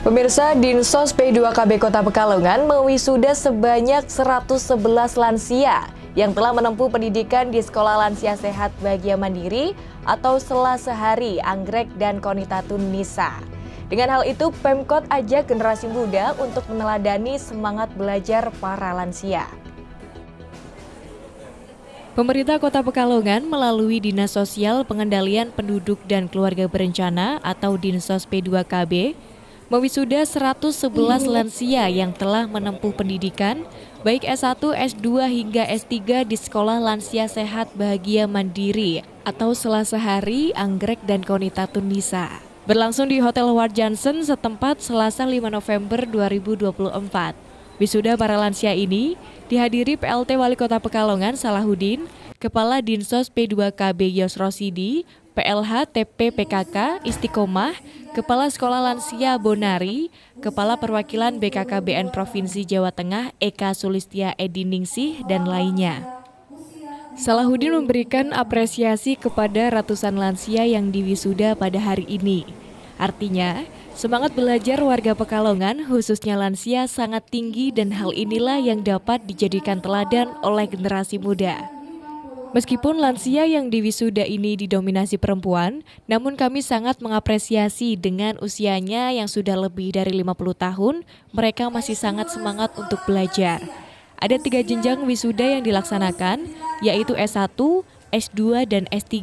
Pemirsa, Dinsos P2KB Kota Pekalongan mewisuda sebanyak 111 lansia yang telah menempuh pendidikan di Sekolah Lansia Sehat Bahagia Mandiri atau Sela Sehari Anggrek dan Konitatun Nisa. Dengan hal itu, Pemkot ajak generasi muda untuk meneladani semangat belajar para lansia. Pemerintah Kota Pekalongan melalui Dinas Sosial Pengendalian Penduduk dan Keluarga Berencana atau Dinsos P2KB mewisuda 111 lansia yang telah menempuh pendidikan baik S1, S2 hingga S3 di Sekolah Lansia Sehat Bahagia Mandiri atau Sela Sehari Anggrek dan Konitatun Nisa. Berlangsung di Hotel Howard Johnson setempat Selasa 5 November 2024. Wisuda para lansia ini dihadiri PLT Wali Kota Pekalongan Salahuddin, Kepala Dinsos P2KB Yos Rosidi, PLH TP PKK Istiqomah, Kepala Sekolah Lansia Bonari, Kepala Perwakilan BKKBN Provinsi Jawa Tengah Eka Sulistia Ediningsih, dan lainnya. Salahuddin memberikan apresiasi kepada ratusan lansia yang diwisuda pada hari ini. Artinya, semangat belajar warga Pekalongan khususnya lansia sangat tinggi dan hal inilah yang dapat dijadikan teladan oleh generasi muda. Meskipun lansia yang diwisuda ini didominasi perempuan, namun kami sangat mengapresiasi dengan usianya yang sudah lebih dari 50 tahun, mereka masih sangat semangat untuk belajar. Ada 3 jenjang wisuda yang dilaksanakan, yaitu S1, S2, dan S3.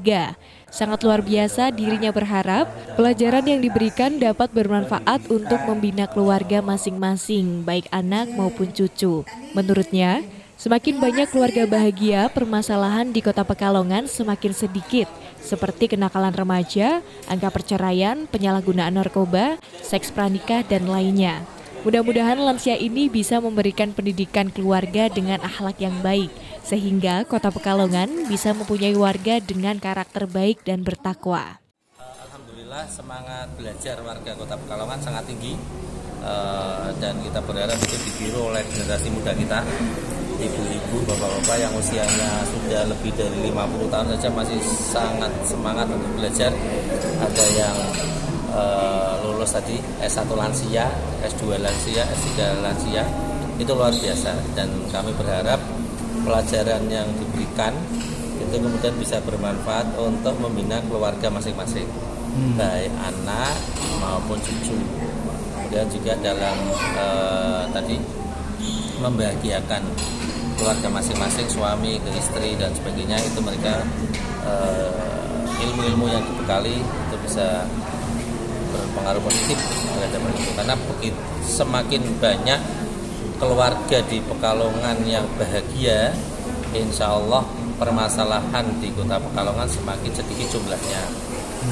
Sangat luar biasa, dirinya berharap pelajaran yang diberikan dapat bermanfaat untuk membina keluarga masing-masing, baik anak maupun cucu. Menurutnya, semakin banyak keluarga bahagia, permasalahan di Kota Pekalongan semakin sedikit, seperti kenakalan remaja, angka perceraian, penyalahgunaan narkoba, seks pranikah, dan lainnya. Mudah-mudahan lansia ini bisa memberikan pendidikan keluarga dengan akhlak yang baik, sehingga Kota Pekalongan bisa mempunyai warga dengan karakter baik dan bertakwa. Alhamdulillah, semangat belajar warga Kota Pekalongan sangat tinggi, dan kita berharap itu ditiru oleh generasi muda kita. Ibu-ibu, bapak-bapak yang usianya sudah lebih dari 50 tahun saja masih sangat semangat untuk belajar. Ada yang lulus tadi S1 lansia, S2 lansia, S3 lansia, itu luar biasa. Dan kami berharap pelajaran yang diberikan itu kemudian bisa bermanfaat untuk membina keluarga masing-masing, baik anak maupun cucu. Kemudian juga dalam tadi membahagiakan keluarga masing-masing, suami ke istri dan sebagainya, itu mereka ilmu-ilmu yang dibekali itu bisa berpengaruh positif terhadap itu, karena begitu semakin banyak keluarga di Pekalongan yang bahagia, insya Allah permasalahan di Kota Pekalongan semakin sedikit jumlahnya,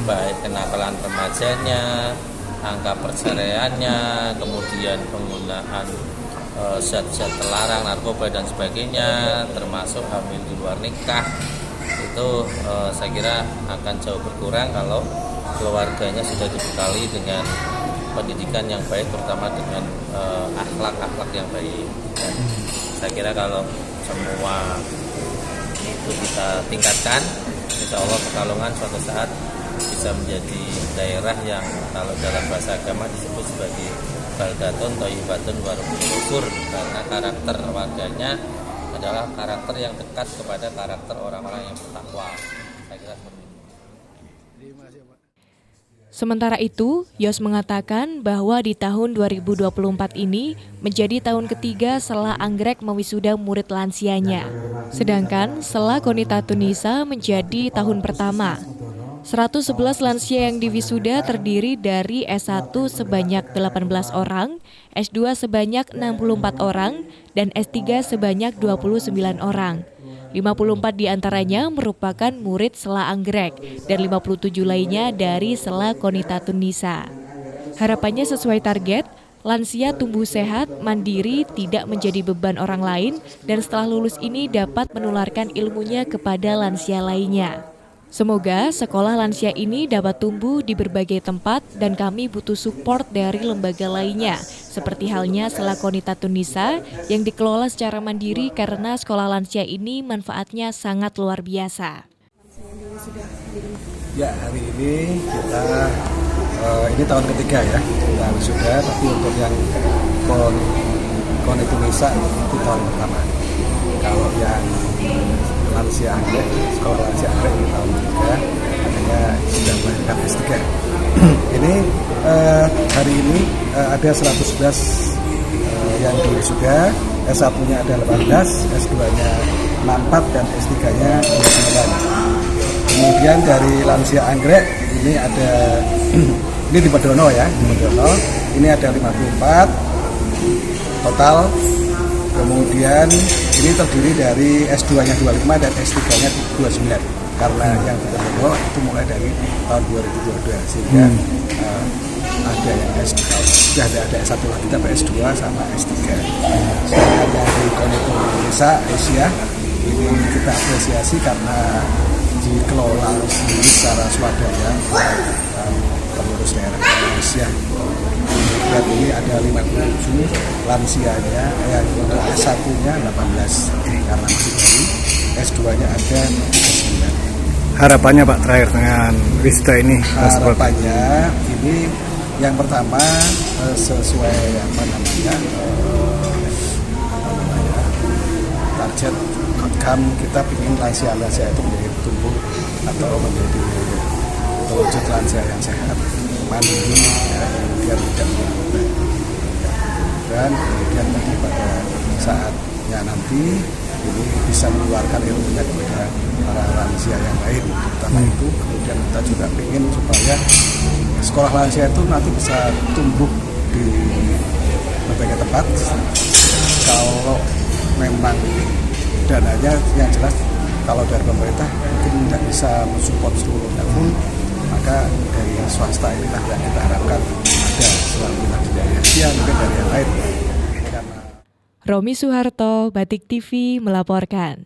baik kenakalan remajanya, angka perceraiannya, kemudian penggunaan zat-zat terlarang, narkoba dan sebagainya, termasuk hamil di luar nikah, itu saya kira akan jauh berkurang kalau keluarganya sudah dibekali dengan pendidikan yang baik, terutama dengan akhlak-akhlak yang baik. Dan saya kira kalau semua itu kita tingkatkan, insya Allah Pekalongan suatu saat bisa menjadi daerah yang kalau dalam bahasa agama disebut sebagai baldatun thayyibatun wa rabbul ghafur, karena karakter warganya adalah karakter yang dekat kepada karakter orang-orang yang bertakwa. Saya kira seperti itu. Sementara itu, Yos mengatakan bahwa di tahun 2024 ini menjadi tahun ketiga Sela Anggrek mewisuda murid lansianya. Sedangkan Sela Konitatun Nisa menjadi tahun pertama. 111 lansia yang diwisuda terdiri dari S1 sebanyak 18 orang, S2 sebanyak 64 orang, dan S3 sebanyak 29 orang. 54 diantaranya merupakan murid Sela Anggrek dan 57 lainnya dari Sela Konitatun Nisa. Harapannya sesuai target, lansia tumbuh sehat, mandiri, tidak menjadi beban orang lain, dan setelah lulus ini dapat menularkan ilmunya kepada lansia lainnya. Semoga sekolah lansia ini dapat tumbuh di berbagai tempat dan kami butuh support dari lembaga lainnya, seperti halnya Sela Konitatun Nisa yang dikelola secara mandiri karena sekolah lansia ini manfaatnya sangat luar biasa. Ya, hari ini kita ini tahun ketiga ya kita sudah, tapi untuk yang kon itu bisa itu tahun pertama. Kalau yang lansia anggrek, sekolah lansia anggrek ini tahun ketiga, adanya sudah melahirkan S3. Ini hari ini ada 111 yang sudah, S1-nya ada 18, S2-nya 64 dan S3-nya 29. Kemudian dari lansia anggrek ini ada ini di Medono ya, di Medono ini ada 54 total. Kemudian ini terdiri dari S2-nya 25 dan S3-nya 29. Karena yang di Medono itu mulai dari tahun 2022 sehingga ada yang sudah ada S1 lagi tapi S2 sama S3. Sedangkan dari Konitur Desa Asia ini kita apresiasi karena dikelola sendiri secara swadaya oleh pengurus daerah Indonesia. Dan ini ada 57 lansianya, yang untuk S1-nya 18 karena masih baru, S2-nya ada 39. Harapannya Pak terakhir dengan Wisda ini? Harapannya ini yang pertama sesuai target outcome kita ingin lansia-lansia itu menjadi tumbuh atau menjadi terwujud lansia yang sehat, mandiri, ya, kemudian tidak menggunakan, dan kemudian tadi pada saatnya nanti ini bisa mengeluarkan ilmunya kepada para lansia yang lain, terutama itu. Kemudian kita juga ingin supaya sekolah lansia itu nanti bisa tumbuh di berbagai tempat. Kalau memang dananya yang jelas, kalau dari pemerintah mungkin tidak bisa mensupport seluruhnya pun, maka dari swasta inilah yang kita harapkan ada, selalu dari Asia, mungkin dari yang lain. Romi Suharto, Batik TV melaporkan.